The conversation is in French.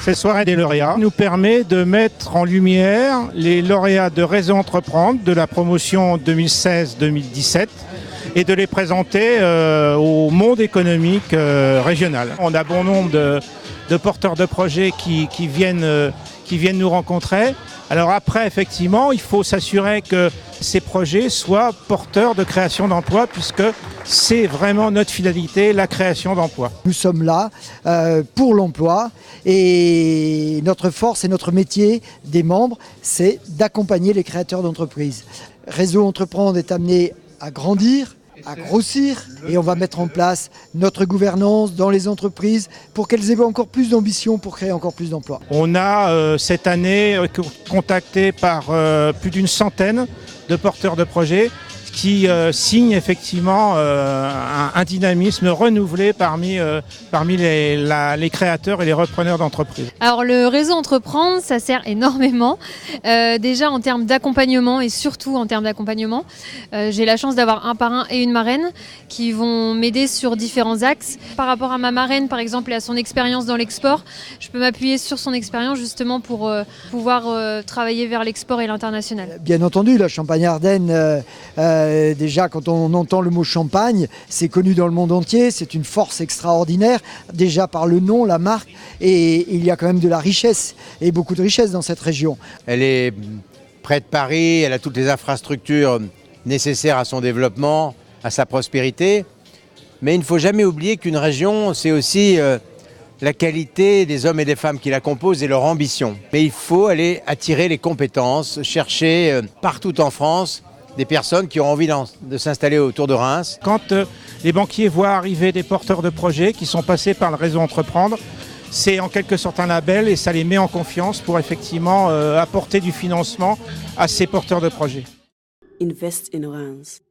Cette soirée des lauréats nous permet de mettre en lumière les lauréats de Réseau Entreprendre de la promotion 2016-2017 et de les présenter au monde économique régional. On a bon nombre de porteurs de projets qui viennent nous rencontrer. Alors après, effectivement, il faut s'assurer que ces projets soient porteurs de création d'emplois, puisque c'est vraiment notre finalité, la création d'emplois. Nous sommes là pour l'emploi et notre force et notre métier des membres, c'est d'accompagner les créateurs d'entreprises. Réseau Entreprendre est amené à grandir, à grossir, et on va mettre en place notre gouvernance dans les entreprises pour qu'elles aient encore plus d'ambition pour créer encore plus d'emplois. On a cette année contacté par plus d'une centaine de porteurs de projets qui signent effectivement un dynamisme renouvelé parmi les créateurs et les repreneurs d'entreprises. Alors le réseau Entreprendre, ça sert énormément, déjà en termes d'accompagnement et surtout en termes d'accompagnement. J'ai la chance d'avoir un parrain et une marraine qui vont m'aider sur différents axes. Par rapport à ma marraine par exemple et à son expérience dans l'export, je peux m'appuyer sur son expérience justement pour pouvoir travailler vers l'export et l'international. Bien entendu, la Champagne-Ardenne, déjà quand on entend le mot champagne, c'est connu dans le monde entier, c'est une force extraordinaire, déjà par le nom, la marque, et il y a quand même de la richesse, et beaucoup de richesse dans cette région. Elle est près de Paris, elle a toutes les infrastructures nécessaires à son développement, à sa prospérité, mais il ne faut jamais oublier qu'une région, c'est aussi la qualité des hommes et des femmes qui la composent et leur ambition. Mais il faut aller attirer les compétences, chercher partout en France des personnes qui ont envie de s'installer autour de Reims. Quand les banquiers voient arriver des porteurs de projets qui sont passés par le réseau Entreprendre, c'est en quelque sorte un label et ça les met en confiance pour effectivement apporter du financement à ces porteurs de projets. Invest in Reims.